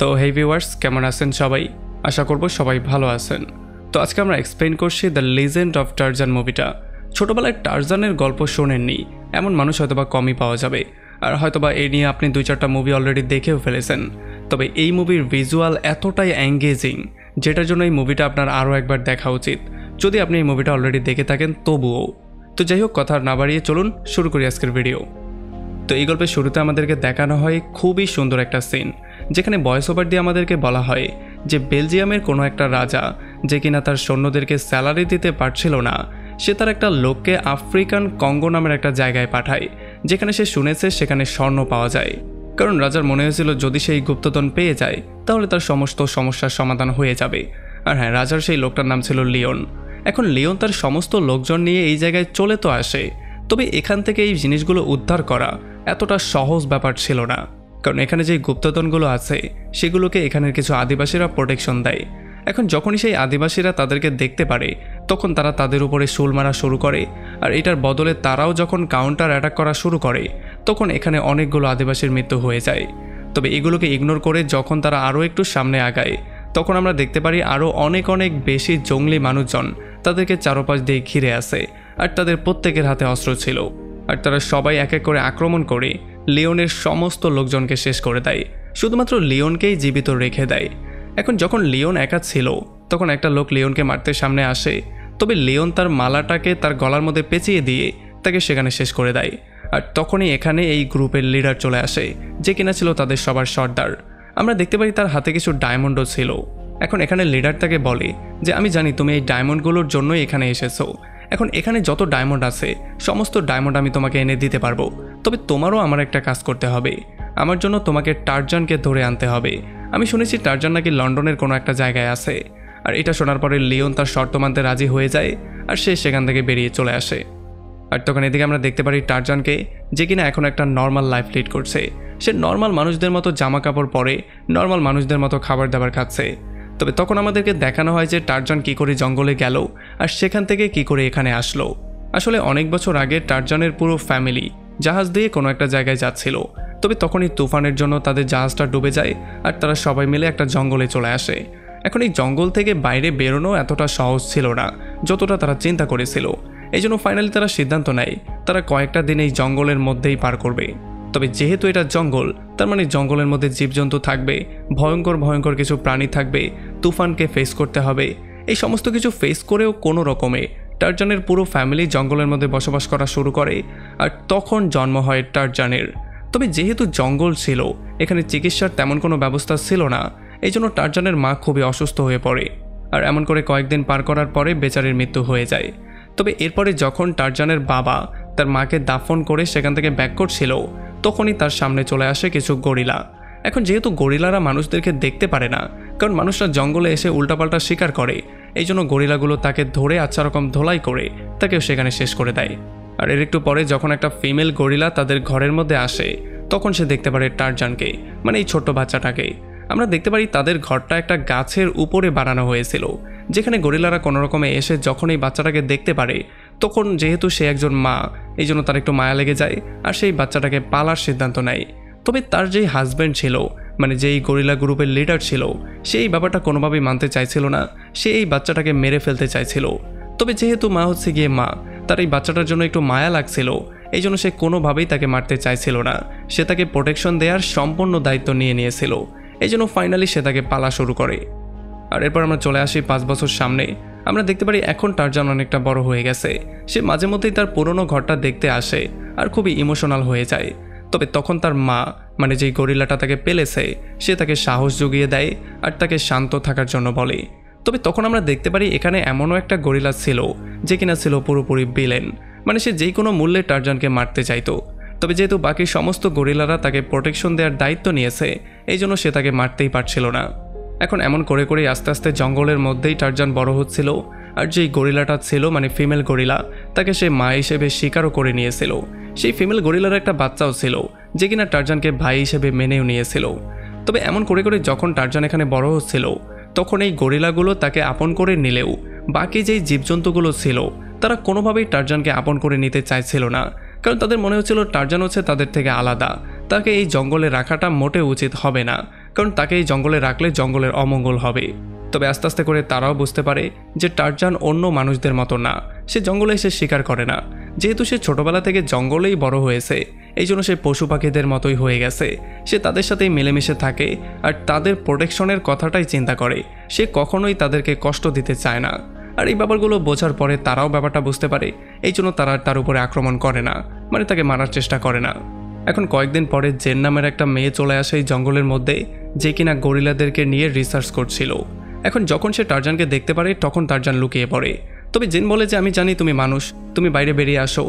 তো হেই ভিউয়ার্স, কেমন আছেন সবাই? আশা করব সবাই ভালো আছেন। তো আজকে আমরা এক্সপ্লেইন করছি দ্য লিজেন্ড অফ টারজান মুভিটা। ছোটবেলায় টারজানের গল্প শোনেননি এমন মানুষ হয়তোবা কমই পাওয়া যাবে, আর হয়তোবা এই নিয়ে আপনি 2-4টা মুভি অলরেডি দেখেও ফেলেছেন। তবে এই মুভির ভিজুয়াল এতটাই এঙ্গেজিং যেটার জন্য এই মুভিটা আপনার আরও একবার দেখা উচিত, যদি আপনি এই মুভিটা অলরেডি দেখে থাকেন তবুও। তো যাই হোক, কথা না বাড়িয়ে চলুন শুরু করি আজকের ভিডিও। তো এই গল্পের শুরুতে আমাদেরকে দেখানো হয় খুবই সুন্দর একটা সিন, যেখানে ভয়েস ওভার দিয়ে আমাদেরকে বলা হয় যে বেলজিয়ামের কোনো একটা রাজা, যে কিনা তার সৈন্যদেরকে স্যালারি দিতে পারছিল না, সে তার একটা লোককে আফ্রিকান কঙ্গো নামের একটা জায়গায় পাঠায়, যেখানে সে শুনেছে সেখানে স্বর্ণ পাওয়া যায়। কারণ রাজার মনে হয়েছিল যদি সেই গুপ্তধন পেয়ে যায় তাহলে তার সমস্ত সমস্যার সমাধান হয়ে যাবে। আর হ্যাঁ, রাজার সেই লোকটার নাম ছিল লিওন। এখন লিওন তার সমস্ত লোকজন নিয়ে এই জায়গায় চলে তো আসে, তবে এখান থেকে এই জিনিসগুলো উদ্ধার করা এতটা সহজ ব্যাপার ছিল না, কারণ এখানে যে গুপ্তধনগুলো আছে সেগুলোকে এখানের কিছু আদিবাসীরা প্রোটেকশন দেয়। এখন যখনই সেই আদিবাসীরা তাদেরকে দেখতে পারে তখন তারা তাদের উপরে শুল মারা শুরু করে, আর এটার বদলে তারাও যখন কাউন্টার অ্যাটাক করা শুরু করে তখন এখানে অনেকগুলো আদিবাসীর মৃত্যু হয়ে যায়। তবে এগুলোকে ইগনোর করে যখন তারা আরও একটু সামনে আগায় তখন আমরা দেখতে পারি আরও অনেক বেশি জঙ্গলি মানুষজন তাদেরকে চারপাশ দিয়ে ঘিরে আসে, আর তাদের প্রত্যেকের হাতে অস্ত্র ছিল, আর তারা সবাই এক এক করে আক্রমণ করে লিওনের সমস্ত লোকজনকে শেষ করে দেয়, শুধুমাত্র লিওনকেই জীবিত রেখে দেয়। এখন যখন লিওন একা ছিল তখন একটা লোক লিওনকে মারতে সামনে আসে, তবে লিওন তার মালাটাকে তার গলার মধ্যে পেঁচিয়ে দিয়ে তাকে সেখানে শেষ করে দেয়। আর তখনই এখানে এই গ্রুপের লিডার চলে আসে, যে কিনা ছিল তাদের সবার সর্দার। আমরা দেখতে পারি তার হাতে কিছু ডায়মন্ডও ছিল। এখন এখানে লিডার তাকে বলে যে আমি জানি তুমি এই ডায়মন্ডগুলোর জন্যই এখানে এসেছো, এখন এখানে যত ডায়মন্ড আছে সমস্ত ডায়মন্ড আমি তোমাকে এনে দিতে পারবো, তবে তোমারও আমার একটা কাজ করতে হবে। আমার জন্য তোমাকে টারজানকে ধরে আনতে হবে। আমি শুনেছি টারজান নাকি লন্ডনের কোনো একটা জায়গায় আছে। আর এটা শোনার পরে লিওন তার শর্ত মানতে রাজি হয়ে যায়, আর সে সেখান থেকে বেরিয়ে চলে আসে। আর তখন এদিকে আমরা দেখতে পারি টারজানকে, যে কিনা এখন একটা নর্মাল লাইফ লিড করছে। সে নর্মাল মানুষদের মতো জামা কাপড় পরে নর্মাল মানুষদের মতো খাবার দাবার খাচ্ছে। তবে তখন আমাদেরকে দেখানো হয় যে টারজান কী করে জঙ্গলে গেল আর সেখান থেকে কী করে এখানে আসলো। আসলে অনেক বছর আগে টারজানের পুরো ফ্যামিলি জাহাজ দিয়ে কোনো একটা জায়গায় যাচ্ছিল, তবে তখনই তুফানের জন্য তাদের জাহাজটা ডুবে যায়, আর তারা সবাই মিলে একটা জঙ্গলে চলে আসে। এখন এই জঙ্গল থেকে বাইরে বেরোনো এতটা সহজ ছিল না যতটা তারা চিন্তা করেছিল। এই জন্য ফাইনালি তারা সিদ্ধান্ত নেয় তারা কয়েকটা দিন এই জঙ্গলের মধ্যেই পার করবে। তবে যেহেতু এটা জঙ্গল, তার মানে জঙ্গলের মধ্যে জীবজন্তু থাকবে, ভয়ঙ্কর কিছু প্রাণী থাকবে, তুফানকে ফেস করতে হবে। এই সমস্ত কিছু ফেস করেও কোনো রকমে টারজানের পুরো ফ্যামিলি জঙ্গলের মধ্যে বসবাস করা শুরু করে, আর তখন জন্ম হয় টারজানের। তবে যেহেতু জঙ্গল ছিল, এখানে চিকিৎসার তেমন কোনো ব্যবস্থা ছিল না, এই জন্য টারজানের মা খুবই অসুস্থ হয়ে পড়ে, আর এমন করে কয়েকদিন পার করার পরে বেচারির মৃত্যু হয়ে যায়। তবে এরপরে যখন টারজানের বাবা তার মাকে দাফন করে সেখান থেকে ব্যাক করছিল তখনই তার সামনে চলে আসে কিছু গরিলা। এখন যেহেতু গরিলারা মানুষদেরকে দেখতে পারে না, কারণ মানুষরা জঙ্গলে এসে উল্টাপাল্টা শিকার করে, এই জন্য গরিলাগুলো তাকে ধরে আচ্ছা রকম ধোলাই করে তাকেও সেখানে শেষ করে দেয়। আর এর একটু পরে যখন একটা ফিমেল গরিলা তাদের ঘরের মধ্যে আসে তখন সে দেখতে পারে টারজানকে, মানে এই ছোট্ট বাচ্চাটাকে। আমরা দেখতে পারি তাদের ঘরটা একটা গাছের উপরে বানানো হয়েছিল, যেখানে গরিলারা কোনো রকমে এসে যখন এই বাচ্চাটাকে দেখতে পারে তখন যেহেতু সে একজন মা, এই জন্য তার একটু মায়া লেগে যায়, আর সেই বাচ্চাটাকে পালার সিদ্ধান্ত নেয়। তবে তার যেই হাজব্যান্ড ছিল, মানে যেই গরিলা গ্রুপের লিডার ছিল, সেই ব্যাপারটা কোনোভাবেই মানতে চাইছিল না, সে এই বাচ্চাটাকে মেরে ফেলতে চাইছিল। তবে যেহেতু মা হচ্ছে গিয়ে মা, তার এই বাচ্চাটার জন্য একটু মায়া লাগছিল, এই জন্য সে কোনোভাবেই তাকে মারতে চাইছিল না, সে তাকে প্রোটেকশন দেওয়ার সম্পূর্ণ দায়িত্ব নিয়েছিল। এই জন্য ফাইনালি সে তাকে পালা শুরু করে। আর এরপর আমরা চলে আসি 5 বছর সামনে। আমরা দেখতে পারি এখন টারজান অনেকটা বড় হয়ে গেছে, সে মাঝে মধ্যেই তার পুরনো ঘরটা দেখতে আসে আর খুবই ইমোশনাল হয়ে যায়। তবে তখন তার মা, মানে যেই গরিলাটা তাকে পেলেছে, সে তাকে সাহস জুগিয়ে দেয় আর তাকে শান্ত থাকার জন্য বলে। তবে তখন আমরা দেখতে পারি এখানে এমনও একটা গরিলা ছিল যে কিনা ছিল পুরোপুরি ভিলেন, মানে সে যেই কোনো মূল্যে টারজানকে মারতে চাইতো। তবে যেহেতু বাকি সমস্ত গরিলারা তাকে প্রোটেকশন দেওয়ার দায়িত্ব নিয়েছে, এই জন্য সে তাকে মারতেই পারছিল না। এখন এমন করে আস্তে আস্তে জঙ্গলের মধ্যেই টারজান বড় হচ্ছিল, আর যেই গরিলাটা ছিল মানে ফিমেল গরিলা, তাকে সে মা হিসেবে স্বীকারও করে নিয়েছিল। সেই ফিমেল গরিলার একটা বাচ্চাও ছিল যে কিনা টারজানকে ভাই হিসেবে মেনেও নিয়েছিল। তবে এমন করে যখন টারজান এখানে বড় হচ্ছিল তখন এই গরিলাগুলো তাকে আপন করে নিলেও বাকি যেই জীবজন্তুগুলো ছিল তারা কোনোভাবেই টারজানকে আপন করে নিতে চাইছিল না, কারণ তাদের মনে হচ্ছিল টারজান হচ্ছে তাদের থেকে আলাদা, তাকে এই জঙ্গলে রাখাটা মোটেও উচিত হবে না, কারণ তাকে এই জঙ্গলে রাখলে জঙ্গলের অমঙ্গল হবে। তবে আস্তে আস্তে করে তারাও বুঝতে পারে যে টারজান অন্য মানুষদের মতো না, সে জঙ্গলে এসে শিকার করে না। যেহেতু সে ছোটবেলা থেকে জঙ্গলেই বড় হয়েছে, এই জন্য সে পশু পাখিদের মতোই হয়ে গেছে। সে তাদের সাথেই মিলেমিশে থাকে আর তাদের প্রোটেকশনের কথাটাই চিন্তা করে। সে কখনোই তাদেরকে কষ্ট দিতে চায় না। আর এই ব্যাপারগুলো বোঝার পরে তারাও ব্যাপারটা বুঝতে পারে, এই জন্য তারা তার উপরে আক্রমণ করে না, মানে তাকে মারার চেষ্টা করে না। এখন কয়েকদিন পরে জেন নামের একটা মেয়ে চলে আসে এই জঙ্গলের মধ্যে, যে কিনা গরিলাদেরকে নিয়ে রিসার্চ করছিল। এখন যখন সে টারজানকে দেখতে পারে তখন টারজান লুকিয়ে পড়ে। তবে জেন বলে যে আমি জানি তুমি মানুষ, তুমি বাইরে বেরিয়ে আসো।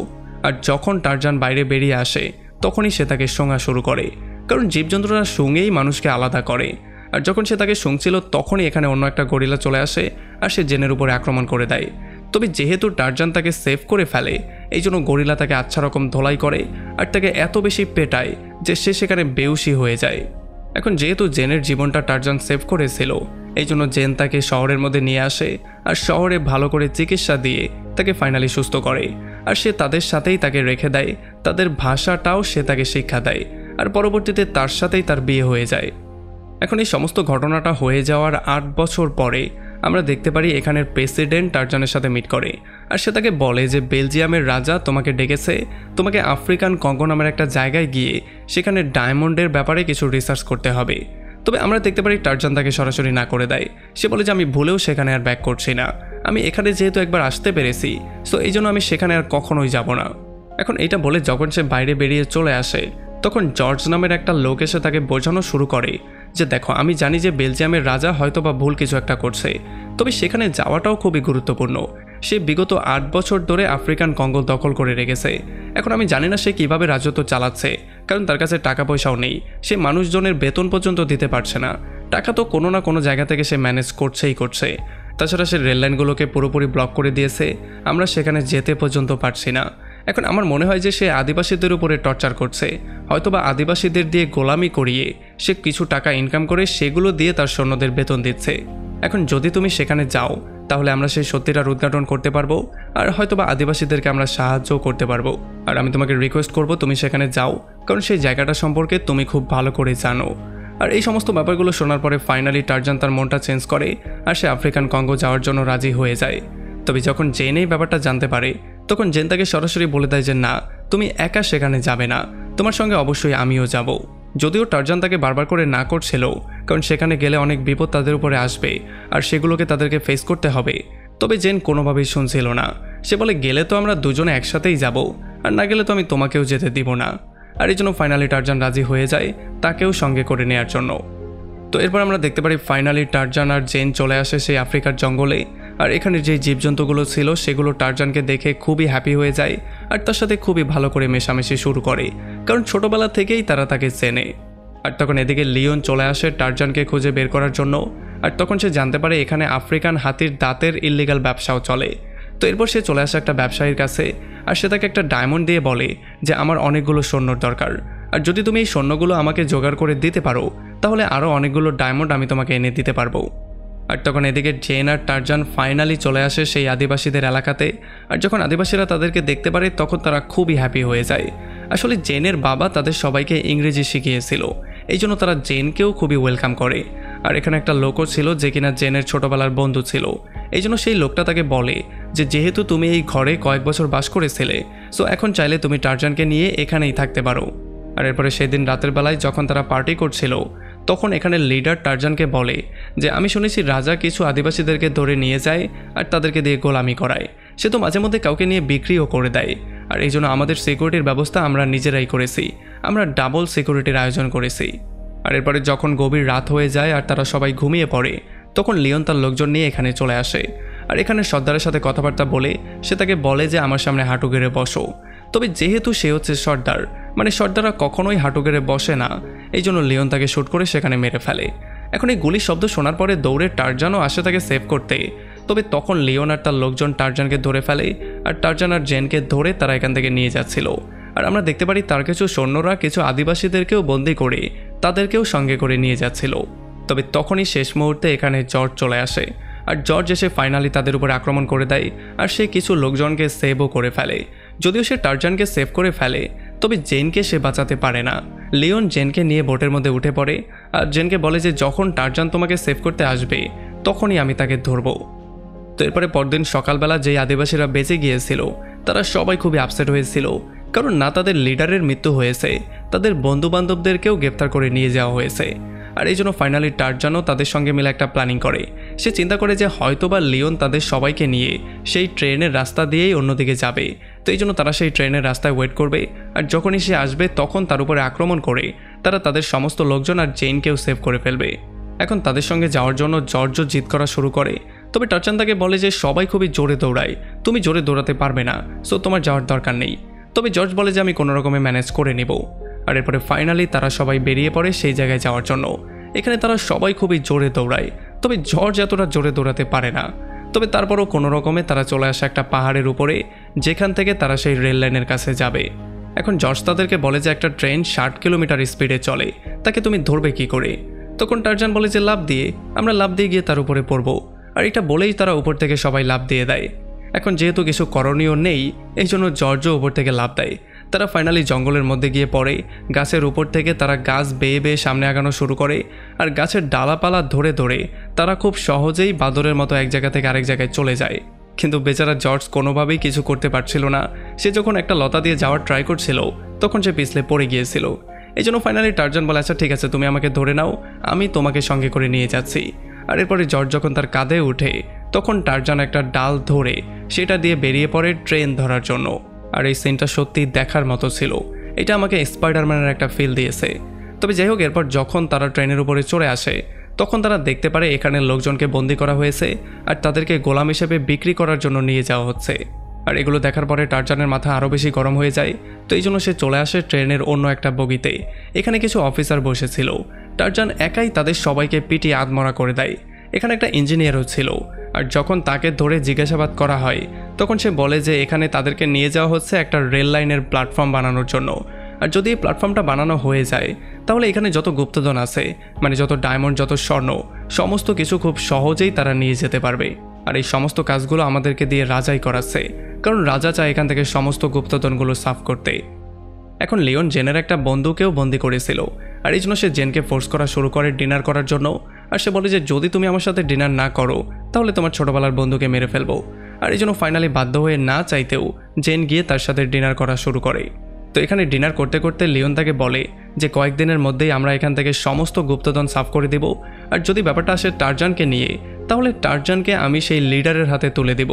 আর যখন টারজান বাইরে বেরিয়ে আসে তখনই সে তাকে শোঙা শুরু করে, কারণ জীবজন্তুরা শুঙেই মানুষকে আলাদা করে। আর যখন সে তাকে শুংছিল তখনই এখানে অন্য একটা গরিলা চলে আসে আর সে জেনের উপরে আক্রমণ করে দেয়। তবে যেহেতু টারজান তাকে সেভ করে ফেলে, এই জন্য গরিলা তাকে আচ্ছা রকম ধোলাই করে আর তাকে এত বেশি পেটায় যে সে সেখানে বেউসি হয়ে যায়। এখন যেহেতু জেনের জীবনটা টারজান সেভ করেছিল, এই জন্য জেন তাকে শহরের মধ্যে নিয়ে আসে আর শহরে ভালো করে চিকিৎসা দিয়ে তাকে ফাইনালি সুস্থ করে। আর সে তাদের সাথেই তাকে রেখে দেয়, তাদের ভাষাটাও সে তাকে শিক্ষা দেয়। আর পরবর্তীতে তার সাথেই তার বিয়ে হয়ে যায়। এখন এই সমস্ত ঘটনাটা হয়ে যাওয়ার 8 বছর পরে আমরা দেখতে পারি এখানের প্রেসিডেন্ট টারজানের সাথে মিট করে। আর সে তাকে বলে যে বেলজিয়ামের রাজা তোমাকে ডেকেছে, তোমাকে আফ্রিকান কঙ্গো নামের একটা জায়গায় গিয়ে সেখানে ডায়মন্ডের ব্যাপারে কিছু রিসার্চ করতে হবে। তবে আমরা দেখতে পারি টারজান তাকে সরাসরি না করে দেয়। সে বলে যে আমি ভুলেও সেখানে আর ব্যাক করছি না, আমি এখানে যেহেতু একবার আসতে পেরেছি, সো এই জন্য আমি সেখানে আর কখনোই যাব না। এখন এটা বলে যখন সে বাইরে বেরিয়ে চলে আসে তখন জর্জ নামের একটা লোক এসে তাকে বোঝানো শুরু করে যে দেখো, আমি জানি যে বেলজিয়ামের রাজা হয়তো বা ভুল কিছু একটা করছে, তবে সেখানে যাওয়াটাও খুবই গুরুত্বপূর্ণ। সে বিগত 8 বছর ধরে আফ্রিকান কঙ্গো দখল করে রেখেছে। এখন আমি জানি না সে কিভাবে রাজত্ব চালাচ্ছে, কারণ তার কাছে টাকা পয়সাও নেই, সে মানুষজনের বেতন পর্যন্ত দিতে পারছে না। টাকা তো কোনো না কোনো জায়গা থেকে সে ম্যানেজ করছেই করছে। তাছাড়া সে রেললাইনগুলোকে পুরোপুরি ব্লক করে দিয়েছে, আমরা সেখানে যেতে পর্যন্ত পারছি না। এখন আমার মনে হয় যে সে আদিবাসীদের উপরে টর্চার করছে, হয়তোবা আদিবাসীদের দিয়ে গোলামি করিয়ে সে কিছু টাকা ইনকাম করে সেগুলো দিয়ে তার সৈন্যদের বেতন দিচ্ছে। এখন যদি তুমি সেখানে যাও তাহলে আমরা সেই সত্যিটার উদ্ঘাটন করতে পারবো আর হয়তোবা আদিবাসীদেরকে আমরা সাহায্যও করতে পারবো। আর আমি তোমাকে রিকোয়েস্ট করব তুমি সেখানে যাও, কারণ সেই জায়গাটা সম্পর্কে তুমি খুব ভালো করে জানো। আর এই সমস্ত ব্যাপারগুলো শোনার পরে ফাইনালি টারজান তার মনটা চেঞ্জ করে আর সে আফ্রিকান কঙ্গো যাওয়ার জন্য রাজি হয়ে যায়। তবে যখন জেন এই ব্যাপারটা জানতে পারে তখন জেন তাকে সরাসরি বলে দেয় যে না, তুমি একা সেখানে যাবে না, তোমার সঙ্গে অবশ্যই আমিও যাব। যদিও টারজান তাকে বারবার করে না করছিল, কারণ সেখানে গেলে অনেক বিপদ তাদের উপরে আসবে আর সেগুলোকে তাদেরকে ফেস করতে হবে। তবে জেন কোনোভাবেই শুনছিল না। সে বলে গেলে তো আমরা দুজনে একসাথেই যাব, আর না গেলে তো আমি তোমাকেও যেতে দিব না। আর এই জন্য ফাইনালি টারজান রাজি হয়ে যায় তাকেও সঙ্গে করে নেওয়ার জন্য। তো এরপর আমরা দেখতে পারি ফাইনালি টারজান আর জেন চলে আসে সেই আফ্রিকার জঙ্গলে। আর এখানে যে জীবজন্তুগুলো ছিল সেগুলো টারজানকে দেখে খুবই হ্যাপি হয়ে যায় আর তার সাথে খুবই ভালো করে মেশামেশি শুরু করে, কারণ ছোটবেলা থেকেই তারা তাকে চেনে। আর তখন এদিকে লিওন চলে আসে টারজানকে খুঁজে বের করার জন্য। আর তখন সে জানতে পারে এখানে আফ্রিকান হাতির দাঁতের ইল্লিগাল ব্যবসাও চলে। তো এরপর সে চলে আসে একটা ব্যবসায়ীর কাছে আর সে তাকে একটা ডায়মন্ড দিয়ে বলে যে আমার অনেকগুলো সৈন্যর দরকার, আর যদি তুমি এই সৈন্যগুলো আমাকে জোগাড় করে দিতে পারো তাহলে আরও অনেকগুলো ডায়মন্ড আমি তোমাকে এনে দিতে পারবো। আর তখন এদিকে জেন আর টারজান ফাইনালি চলে আসে সেই আদিবাসীদের এলাকাতে। আর যখন আদিবাসীরা তাদেরকে দেখতে পারে তখন তারা খুবই হ্যাপি হয়ে যায়। আসলে জেনের বাবা তাদের সবাইকে ইংরেজি শিখিয়েছিল, এই জন্য তারা জেনকেও খুবই ওয়েলকাম করে। আর এখানে একটা লোকও ছিল যে কিনা জেনের ছোটবেলার বন্ধু ছিল, এই জন্য সেই লোকটা তাকে বলে যে যেহেতু তুমি এই ঘরে কয়েক বছর বাস করেছিলে, সো এখন চাইলে তুমি টারজানকে নিয়ে এখানেই থাকতে পারো। আর এরপরে সেদিন রাতের বেলায় যখন তারা পার্টি করছিল তখন এখানে লিডার টারজানকে বলে যে আমি শুনেছি রাজা কিছু আদিবাসীদেরকে ধরে নিয়ে যায় আর তাদেরকে দিয়ে গোলামি করায়, সে তো মাঝে মধ্যে কাউকে নিয়ে বিক্রিও করে দেয়। আর এই জন্য আমাদের সিকিউরিটির ব্যবস্থা আমরা নিজেরাই করেছি, আমরা ডাবল সিকিউরিটির আয়োজন করেছি। আর এরপরে যখন গভীর রাত হয়ে যায় আর তারা সবাই ঘুমিয়ে পড়ে তখন লিওন তার লোকজন নিয়ে এখানে চলে আসে। আর এখানে সর্দারের সাথে কথাবার্তা বলে সে তাকে বলে যে আমার সামনে হাঁটু গেড়ে বসো। তবে যেহেতু সে হচ্ছে সর্দার, মানে সর্দাররা কখনোই হাঁটু গেড়ে বসে না, এই জন্য লিওন তাকে শ্যুট করে সেখানে মেরে ফেলে। এখন এই গুলির শব্দ শোনার পরে দৌড়ে টারজানও আসে তাকে সেভ করতে। তবে তখন লিওন আর তার লোকজন টারজানকে ধরে ফেলে আর টারজান আর জেনকে ধরে তারা এখান থেকে নিয়ে যাচ্ছিল। আর আমরা দেখতে পারি তার কিছু সৈন্যরা কিছু আদিবাসীদেরকেও বন্দি করে তাদেরকেও সঙ্গে করে নিয়ে যাচ্ছিল। তবে তখনই শেষ মুহূর্তে এখানে জর্জ চলে আসে আর জর্জ এসে ফাইনালি তাদের উপর আক্রমণ করে দেয় আর সে কিছু লোকজনকে সেভও করে ফেলে। যদিও সে টারজানকে সেভ করে ফেলে তবে জেনকে সে বাঁচাতে পারে না, লিওন জেনকে নিয়ে বোটের মধ্যে উঠে পড়ে আর জেনকে বলে যে যখন টারজান তোমাকে সেভ করতে আসবে তখনই আমি তাকে ধরবো। তো এরপরে পরদিন সকালবেলা যেই আদিবাসীরা বেঁচে গিয়েছিল তারা সবাই খুবই আপসেট হয়েছিল, কারণ না তাদের লিডারের মৃত্যু হয়েছে, তাদের বন্ধুবান্ধবদেরকেও গ্রেপ্তার করে নিয়ে যাওয়া হয়েছে। আর এই জন্য ফাইনালি টারজানও তাদের সঙ্গে মিলে একটা প্ল্যানিং করে। সে চিন্তা করে যে হয়তোবা লিওন তাদের সবাইকে নিয়ে সেই ট্রেনের রাস্তা দিয়েই অন্যদিকে যাবে। তো এই জন্য তারা সেই ট্রেনের রাস্তায় ওয়েট করবে, আর যখনই সে আসবে তখন তার উপরে আক্রমণ করে তারা তাদের সমস্ত লোকজন আর জেনকেও সেভ করে ফেলবে। এখন তাদের সঙ্গে যাওয়ার জন্য জর্জও জিদ করা শুরু করে, তবে টারজান তাকে বলে যে সবাই খুবই জোরে দৌড়ায়, তুমি জোরে দৌড়াতে পারবে না, সো তোমার যাওয়ার দরকার নেই। তবে জর্জ বলে যে আমি কোনো রকমে ম্যানেজ করে নেব। আর এরপরে ফাইনালি তারা সবাই বেরিয়ে পড়ে সেই জায়গায় যাওয়ার জন্য। এখানে তারা সবাই খুবই জোরে দৌড়ায়, তবে জর্জ এতটা জোরে দৌড়াতে পারে না। তবে তারপরও কোনো রকমে তারা চলে আসে একটা পাহাড়ের উপরে, যেখান থেকে তারা সেই রেল লাইনের কাছে যাবে। এখন জর্জ তাদেরকে বলে যে একটা ট্রেন 60 কিলোমিটার স্পিডে চলে, তাকে তুমি ধরবে কি করে? তখন টারজান বলে যে লাফ দিয়ে, আমরা লাফ দিয়ে গিয়ে তার উপরে পড়বো। আর এটা বলেই তারা উপর থেকে সবাই লাফ দিয়ে দেয়। এখন যেহেতু কিছু করণীয় নেই এই জন্য জর্জও উপর থেকে লাফ দেয়। তারা ফাইনালি জঙ্গলের মধ্যে গিয়ে পড়ে, গাছের উপর থেকে তারা গাছ বেয়ে বেয়ে সামনে আগানো শুরু করে, আর গাছের ডালাপালা ধরে ধরে তারা খুব সহজেই বাদরের মতো এক জায়গা থেকে আরেক জায়গায় চলে যায়। কিন্তু বেচারা জর্জ কোনোভাবেই কিছু করতে পারছিল না। সে যখন একটা লতা দিয়ে যাওয়ার ট্রাই করছিল তখন সে পিছলে পড়ে গিয়েছিল। এই জন্য ফাইনালি টারজান বলে আচ্ছা ঠিক আছে, তুমি আমাকে ধরে নাও, আমি তোমাকে সঙ্গে করে নিয়ে যাচ্ছি। আর এরপরে জর্জ যখন তার কাঁধে উঠে তখন টারজান একটা ডাল ধরে সেটা দিয়ে বেরিয়ে পড়ে ট্রেন ধরার জন্য। আর এই সিনটা সত্যি দেখার মতো ছিল, এটা আমাকে স্পাইডারম্যানের একটা ফিল দিয়েছে। তবে যাই হোক, এরপর যখন তারা ট্রেনের উপরে চড়ে আসে তখন তারা দেখতে পারে এখানের লোকজনকে বন্দি করা হয়েছে আর তাদেরকে গোলাম হিসেবে বিক্রি করার জন্য নিয়ে যাওয়া হচ্ছে। আর এগুলো দেখার পরে টারজানের মাথা আরও বেশি গরম হয়ে যায়। তো এই জন্য সে চলে আসে ট্রেনের অন্য একটা বগিতে। এখানে কিছু অফিসার বসেছিল, টারজান একাই তাদের সবাইকে পিটিয়ে আধমরা করে দেয়। এখানে একটা ইঞ্জিনিয়ারও ছিল, আর যখন তাকে ধরে জিজ্ঞাসাবাদ করা হয় তখন সে বলে যে এখানে তাদেরকে নিয়ে যাওয়া হচ্ছে একটা রেল লাইনের প্ল্যাটফর্ম বানানোর জন্য। আর যদি এই প্ল্যাটফর্মটা বানানো হয়ে যায় তাহলে এখানে যত গুপ্তধন আছে, মানে যত ডায়মন্ড, যত স্বর্ণ, সমস্ত কিছু খুব সহজেই তারা নিয়ে যেতে পারবে। আর এই সমস্ত কাজগুলো আমাদেরকে দিয়ে রাজাই করাচ্ছে, কারণ রাজা চায় এখান থেকে সমস্ত গুপ্তধনগুলো সাফ করতে। এখন লিওন জেনের একটা বন্ধুকেও বন্দি করেছিল, আর এই জন্য সে জেনকে ফোর্স করা শুরু করে ডিনার করার জন্য। আর সে বলে যে যদি তুমি আমার সাথে ডিনার না করো তাহলে তোমার ছোটবেলার বন্ধুকে মেরে ফেলবো। আর এই জন্য ফাইনালি বাধ্য হয়ে না চাইতেও জেন গিয়ে তার সাথে ডিনার করা শুরু করে। তো এখানে ডিনার করতে করতে লিওন তাকে বলে যে কয়েকদিনের মধ্যেই আমরা এখান থেকে সমস্ত গুপ্তধন সাফ করে দেব, আর যদি ব্যাপারটা আসে টারজানকে নিয়ে তাহলে টারজানকে আমি সেই লিডারের হাতে তুলে দেব।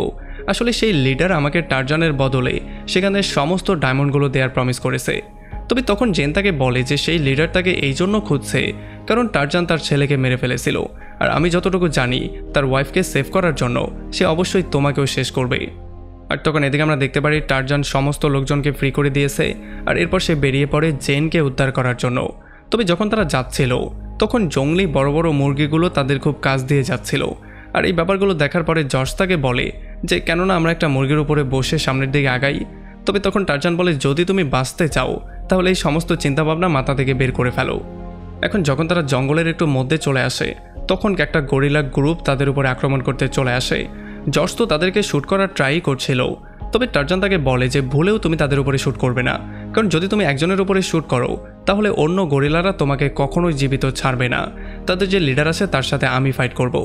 আসলে সেই লিডার আমাকে টারজানের বদলে সেখানে সমস্ত ডায়মন্ডগুলো দেওয়ার প্রমিস করেছে। তবে তখন জেন তাকে বলে যে সেই লিডার তাকে এই জন্য খুঁজছে কারণ টারজান তার ছেলেকে মেরে ফেলেছিল, আর আমি যতটুকু জানি তার ওয়াইফকে সেভ করার জন্য সে অবশ্যই তোমাকেও শেষ করবে। আর তখন এদিকে আমরা দেখতে পারি টারজান সমস্ত লোকজনকে ফ্রি করে দিয়েছে, আর এরপর সে বেরিয়ে পড়ে জেনকে উদ্ধার করার জন্য। তবে যখন তারা যাচ্ছিল তখন জঙ্গলি বড় বড় মুরগিগুলো তাদের খুব কাজ দিয়ে যাচ্ছিল। আর এই ব্যাপারগুলো দেখার পরে জর্জ তাকে বলে যে কেননা আমরা একটা মুরগির উপরে বসে সামনের দিকে আগাই। তবে তখন টারজান বলে যদি তুমি বাঁচতে চাও তাহলে এই সমস্ত চিন্তাভাবনা মাথা থেকে বের করে ফেলো। এখন যখন তারা জঙ্গলের একটু মধ্যে চলে আসে তখন একটা গরিলা গ্রুপ তাদের উপরে আক্রমণ করতে চলে আসে। জর্জ তো তাদেরকে শ্যুট করার ট্রাই করছিল, তবে টারজান তাকে বলে যে ভুলেও তুমি তাদের উপরে শ্যুট করবে না, কারণ যদি তুমি একজনের উপরে শ্যুট করো তাহলে অন্য গরিলারা তোমাকে কখনোই জীবিত ছাড়বে না, তাদের যে লিডার আছে তার সাথে আমি ফাইট করব।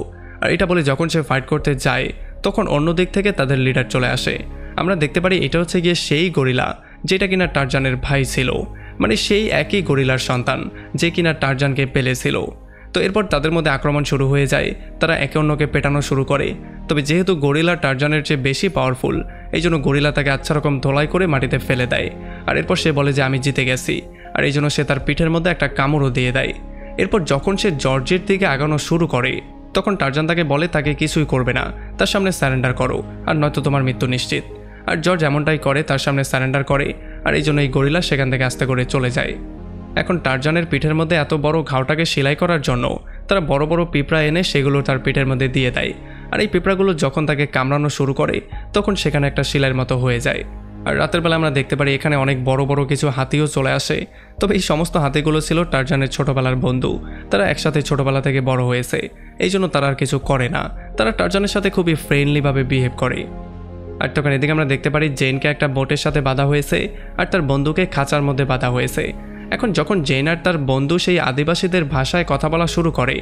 আর এটা বলে যখন সে ফাইট করতে যায় তখন অন্য দিক থেকে তাদের লিডার চলে আসে। আমরা দেখতে পারি এটা হচ্ছে গিয়ে সেই গরিলা যেটা কিনা টারজানের ভাই ছিল, মানে সেই একই গরিলার সন্তান যে কিনা টারজানকে পেলেছিল। তো এরপর তাদের মধ্যে আক্রমণ শুরু হয়ে যায়, তারা একে অন্যকে পেটানো শুরু করে। তবে যেহেতু গরিলা টারজানের চেয়ে বেশি পাওয়ারফুল এই জন্য গরিলা তাকে আচ্ছা রকম ধোলাই করে মাটিতে ফেলে দেয়। আর এরপর সে বলে যে আমি জিতে গেছি, আর এই জন্য সে তার পিঠের মধ্যে একটা কামড়ও দিয়ে দেয়। এরপর যখন সে জর্জের দিকে আগানো শুরু করে তখন টারজান তাকে বলে তাকে কিছুই করবে না, তার সামনে স্যারেন্ডার করো আর নয়তো তোমার মৃত্যু নিশ্চিত। আর জর্জ এমনটাই করে, তার সামনে স্যারেন্ডার করে, আর এই জন্য এই গরিলা সেখান থেকে আস্তে করে চলে যায়। এখন টারজানের পিঠের মধ্যে এত বড় ঘাওটাকে সেলাই করার জন্য তারা বড় বড় পিঁপড়া এনে সেগুলো তার পিঠের মধ্যে দিয়ে দেয়। আর এই পিঁপড়াগুলো যখন তাকে কামড়ানো শুরু করে তখন সেখানে একটা শিলার মতো হয়ে যায়। আর রাতের বেলা আমরা দেখতে পারি এখানে অনেক বড় বড় কিছু হাতিও চলে আসে। তবে এই সমস্ত হাতিগুলো ছিল টারজানের ছোটবেলার বন্ধু, তারা একসাথে ছোটবেলা থেকে বড় হয়েছে, এই জন্য তারা আর কিছু করে না, তারা টারজানের সাথে খুবই ফ্রেন্ডলিভাবে বিহেভ করে। আর তখন এদিকে আমরা দেখতে পারি জেনকে একটা বোটের সাথে বাঁধা হয়েছে আর তার বন্ধুকে খাঁচার মধ্যে বাঁধা হয়েছে। এখন যখন জেন আর তার বন্ধু সেই আদিবাসীদের ভাষায় কথা বলা শুরু করে,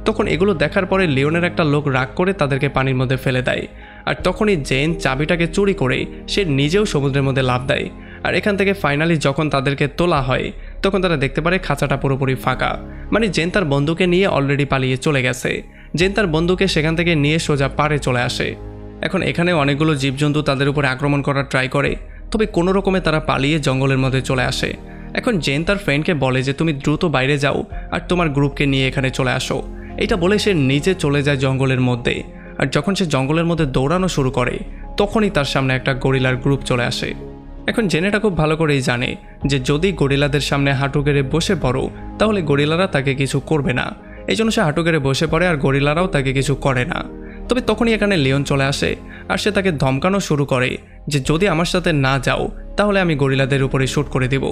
তখন এগুলো দেখার পরে লিওনের একটা লোক রাগ করে তাদেরকে পানির মধ্যে ফেলে দেয়। আর তখনই জেন চাবিটাকে চুরি করে সে নিজেও সমুদ্রের মধ্যে লাফ দেয়। আর এখান থেকে ফাইনালি যখন তাদেরকে তোলা হয়, তখন তারা দেখতে পারে খাঁচাটা পুরোপুরি ফাঁকা, মানে জেন তার বন্ধুকে নিয়ে অলরেডি পালিয়ে চলে গেছে। জেন তার বন্ধুকে সেখান থেকে নিয়ে সোজা পাড়ে চলে আসে। এখন এখানে অনেকগুলো জীবজন্তু তাদের উপরে আক্রমণ করার ট্রাই করে, তবে কোনো রকমে তারা পালিয়ে জঙ্গলের মধ্যে চলে আসে। এখন জেন তার ফ্রেন্ডকে বলে যে তুমি দ্রুত বাইরে যাও আর তোমার গ্রুপকে নিয়ে এখানে চলে আসো। এটা বলে সে নিজে চলে যায় জঙ্গলের মধ্যে। আর যখন সে জঙ্গলের মধ্যে দৌড়ানো শুরু করে, তখনই তার সামনে একটা গরিলার গ্রুপ চলে আসে। এখন জেন এটা খুব ভালো করেই জানে যে যদি গরিলাদের সামনে হাঁটু গেড়ে বসে পড়ো, তাহলে গরিলারা তাকে কিছু করবে না। এই জন্য সে হাঁটু গেড়ে বসে পড়ে আর গরিলারাও তাকে কিছু করে না। তবে তখনই এখানে লিওন চলে আসে আর সে তাকে ধমকানো শুরু করে যে যদি আমার সাথে না যাও তাহলে আমি গরিলাদের উপরে শ্যুট করে দেব।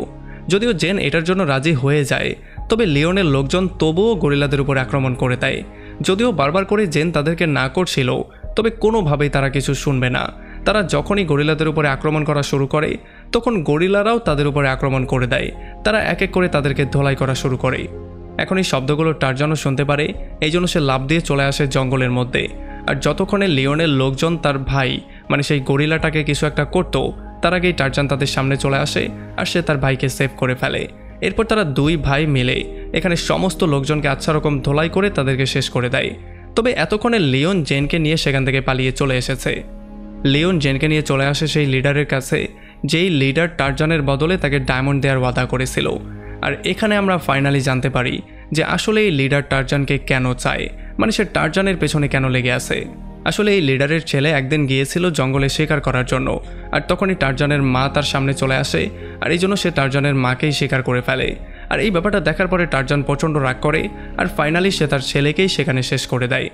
যদিও জেন এটার জন্য রাজি হয়ে যায়, তবে লিওনের লোকজন তবুও গরিলাদের উপরে আক্রমণ করে দেয়। যদিও বারবার করে জেন তাদেরকে না করছিল, তবে কোনোভাবেই তারা কিছু শুনবে না। তারা যখনই গরিলাদের উপরে আক্রমণ করা শুরু করে, তখন গরিলারাও তাদের উপরে আক্রমণ করে দেয়। তারা এক এক করে তাদেরকে ধোলাই করা শুরু করে। এখন এই শব্দগুলো টারজানও শুনতে পারে, এই জন্য সে লাফ দিয়ে চলে আসে জঙ্গলের মধ্যে। আর যতক্ষণে লিওনের লোকজন তার ভাই মানে সেই গরিলাটাকে কিছু একটা করতো, তার আগেই টারজান তাদের সামনে চলে আসে আর সে তার ভাইকে সেভ করে ফেলে। এরপর তারা দুই ভাই মিলে এখানে সমস্ত লোকজনকে আচ্ছা রকম ধোলাই করে তাদেরকে শেষ করে দেয়। তবে এতক্ষণে লিওন জেনকে নিয়ে সেখান থেকে পালিয়ে চলে এসেছে। লিওন জেনকে নিয়ে চলে আসে সেই লিডারের কাছে, যেই লিডার টারজানের বদলে তাকে ডায়মন্ড দেওয়ার ওয়াদা করেছিল। আর এখানে আমরা ফাইনালি জানতে পারি যে আসলে এই লিডার টারজানকে কেন চায়, মানে সে টারজানের পেছনে কেন লেগে আছে। আসলে এই লিডারের ছেলে একদিন গিয়েছিল জঙ্গলে শিকার করার জন্য, আর তখনই টারজানের মা তার সামনে চলে আসে, আর এই জন্য সে টারজানের মাকেই শিকার করে ফেলে। আর এই ব্যাপারটা দেখার পরে টারজান প্রচণ্ড রাগ করে আর ফাইনালি সে তার ছেলেকেই সেখানে শেষ করে দেয়।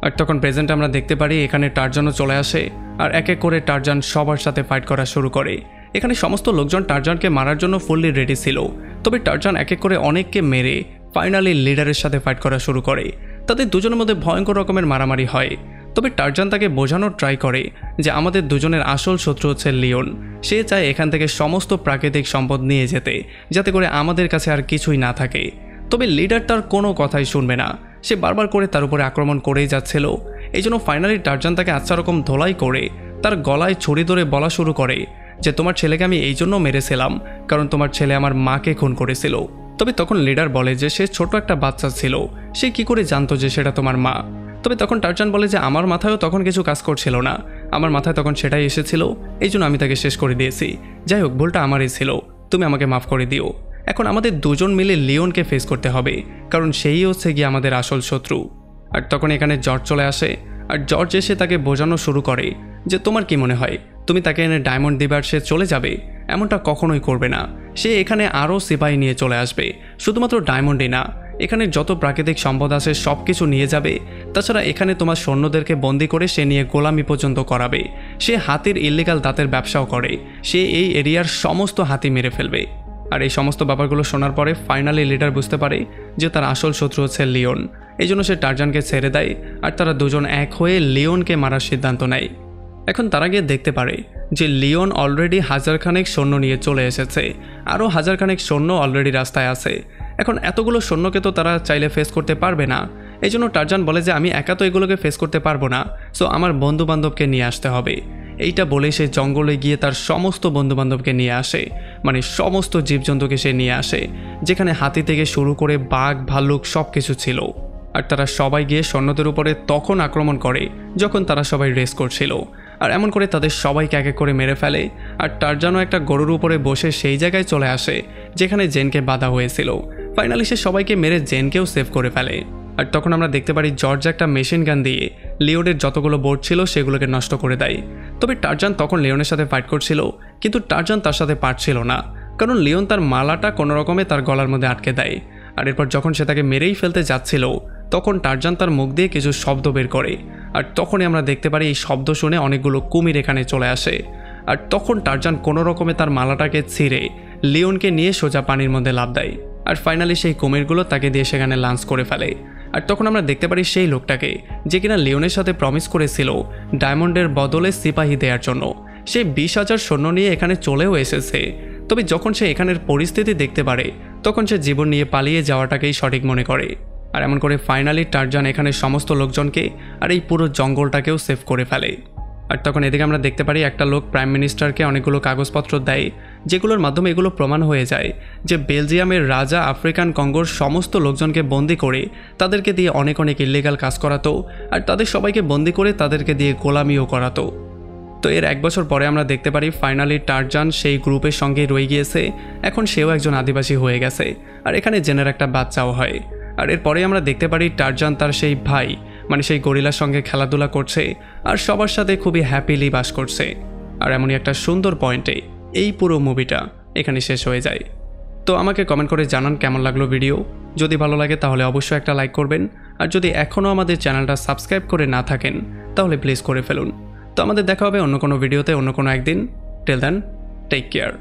আর তখন প্রেজেন্ট আমরা দেখতে পারি এখানে টারজানও চলে আসে আর এক এক করে টারজান সবার সাথে ফাইট করা শুরু করে। এখানে সমস্ত লোকজন টারজানকে মারার জন্য ফুললি রেডি ছিল, তবে টারজান এক এক করে অনেককে মেরে ফাইনালি লিডারের সাথে ফাইট করা শুরু করে। তাদের দুজনের মধ্যে ভয়ঙ্কর রকমের মারামারি হয়। তবে টারজান তাকে বোঝানোর ট্রাই করে যে আমাদের দুজনের আসল শত্রু হচ্ছে লিওন। সে চায় এখান থেকে সমস্ত প্রাকৃতিক সম্পদ নিয়ে যেতে, যাতে করে আমাদের কাছে আর কিছুই না থাকে। তবে লিডার তার কোনো কথাই শুনবে না, সে বারবার করে তার উপরে আক্রমণ করেই যাচ্ছিল। এই জন্য ফাইনালি টারজান তাকে আচ্ছা রকম ধোলাই করে তার গলায় ছুরি ধরে বলা শুরু করে যে তোমার ছেলেকে আমি এই জন্য মেরেছিলাম কারণ তোমার ছেলে আমার মাকে খুন করেছিল। তবে তখন লিডার বলে যে সে ছোট একটা বাচ্চা ছিল, সে কি করে জানতো যে সেটা তোমার মা। তবে তখন টারজান বলে যে আমার মাথায়ও তখন কিছু কাজ করছিল না, আমার মাথায় তখন সেটাই এসেছিল, এই জন্য আমি তাকে শেষ করে দিয়েছি। যাই হোক, ভুলটা আমারই ছিল, তুমি আমাকে মাফ করে দিও। এখন আমাদের দুজন মিলে লিওনকে ফেস করতে হবে, কারণ সেই হচ্ছে গিয়ে আমাদের আসল শত্রু। আর তখন এখানে জর্জ চলে আসে আর জর্জ এসে তাকে বোঝানো শুরু করে যে তোমার কি মনে হয় তুমি তাকে এনে ডায়মন্ড দিবার সে চলে যাবে? এমনটা কখনোই করবে না। সে এখানে আরও সিপাহী নিয়ে চলে আসবে, শুধুমাত্র ডায়মন্ডই না, এখানে যত প্রাকৃতিক সম্পদ আছে সব কিছু নিয়ে যাবে। তাছাড়া এখানে তোমার সৈন্যদেরকে বন্দি করে সে নিয়ে গোলামি পর্যন্ত করাবে। সে হাতির ইল্লিগাল দাঁতের ব্যবসাও করে, সে এই এরিয়ার সমস্ত হাতি মেরে ফেলবে। আর এই সমস্ত ব্যাপারগুলো শোনার পরে ফাইনালি লিডার বুঝতে পারে যে তার আসল শত্রু হচ্ছে লিওন। এই জন্য সে টারজানকে ছেড়ে দেয় আর তারা দুজন এক হয়ে লিওনকে মারার সিদ্ধান্ত নেয়। এখন তারা গিয়ে দেখতে পারে যে লিওন অলরেডি হাজারখানেক সৈন্য নিয়ে চলে এসেছে, আরও হাজারখানেক সৈন্য অলরেডি রাস্তায় আছে। এখন এতগুলো সৈন্যকে তো তারা চাইলে ফেস করতে পারবে না, এই জন্য টারজান বলে যে আমি একা তো এগুলোকে ফেস করতে পারবো না, সো আমার বন্ধুবান্ধবকে নিয়ে আসতে হবে। এইটা বলে সে জঙ্গলে গিয়ে তার সমস্ত বন্ধুবান্ধবকে নিয়ে আসে, মানে সমস্ত জীবজন্তুকে সে নিয়ে আসে, যেখানে হাতি থেকে শুরু করে বাঘ ভাল্লুক সব কিছু ছিল। আর তারা সবাই গিয়ে সৈন্যদের উপরে তখন আক্রমণ করে যখন তারা সবাই রেস করছিল, আর এমন করে তাদের সবাইকে এক এক করে মেরে ফেলে। আর টারজানও একটা গরুর উপরে বসে সেই জায়গায় চলে আসে যেখানে জেনকে বাধা হয়েছিল। ফাইনালি সে সবাইকে মেরে জেনকেও সেভ করে ফেলে। আর তখন আমরা দেখতে পারি জর্জ একটা মেশিন গান দিয়ে লিওনের যতগুলো বোর্ড ছিল সেগুলোকে নষ্ট করে দেয়। তবে টারজান তখন লিওনের সাথে ফাইট করছিল, কিন্তু টারজান তার সাথে পারছিল না, কারণ লিওন তার মালাটা কোনো রকমে তার গলার মধ্যে আটকে দেয়। আর এরপর যখন সে তাকে মেরেই ফেলতে যাচ্ছিল, তখন টারজান তার মুখ দিয়ে কিছু শব্দ বের করে। আর তখনই আমরা দেখতে পারি এই শব্দ শুনে অনেকগুলো কুমির এখানে চলে আসে। আর তখন টারজান কোনো রকমে তার মালাটাকে ছিঁড়ে লিওনকে নিয়ে সোজা পানির মধ্যে লাফ দেয়। আর ফাইনালি সেই কুমিরগুলো তাকে দিয়ে সেখানে লাঞ্চ করে ফেলে। আর তখন আমরা দেখতে পারি সেই লোকটাকে যে কিনা লিওনের সাথে প্রমিস করেছিল ডায়মন্ডের বদলে সিপাহী দেওয়ার জন্য, সে 20,000 সৈন্য নিয়ে এখানে চলেও এসেছে। তবে যখন সে এখানের পরিস্থিতি দেখতে পারে, তখন সে জীবন নিয়ে পালিয়ে যাওয়াটাকেই সঠিক মনে করে। আর এমন করে ফাইনালি টারজান এখানে সমস্ত লোকজনকে আর এই পুরো জঙ্গলটাকেও সেভ করে ফেলে। আর তখন এদিকে আমরা দেখতে পারি একটা লোক প্রাইম মিনিস্টারকে অনেকগুলো কাগজপত্র দেয়, যেগুলোর মাধ্যমে এগুলো প্রমাণ হয়ে যায় যে বেলজিয়ামের রাজা আফ্রিকান কঙ্গোর সমস্ত লোকজনকে বন্দি করে তাদেরকে দিয়ে অনেক অনেক ইল্লিগাল কাজ করাতো, আর তাদের সবাইকে বন্দি করে তাদেরকে দিয়ে গোলামিও করাতো। তো এর 1 বছর পরে আমরা দেখতে পারি ফাইনালি টারজান সেই গ্রুপের সঙ্গে রয়ে গিয়েছে, এখন সেও একজন আদিবাসী হয়ে গেছে, আর এখানে জেনের একটা বাচ্চাও হয়। আর এরপরে আমরা দেখতে পারি টারজান তার সেই ভাই মানে সেই গরিলার সঙ্গে খেলাধুলা করছে আর সবার সাথে খুবই হ্যাপিলি বাস করছে। আর এমনই একটা সুন্দর পয়েন্টে এই পুরো মুভিটা এখানে শেষ হয়ে যায়। তো আমাকে কমেন্ট করে জানান কেমন লাগলো ভিডিও। যদি ভালো লাগে তাহলে অবশ্যই একটা লাইক করবেন, আর যদি এখনও আমাদের চ্যানেলটা সাবস্ক্রাইব করে না থাকেন তাহলে প্লিজ করে ফেলুন। তো আমাদের দেখা হবে অন্য কোনো ভিডিওতে অন্য কোনো একদিন। Till then, take care.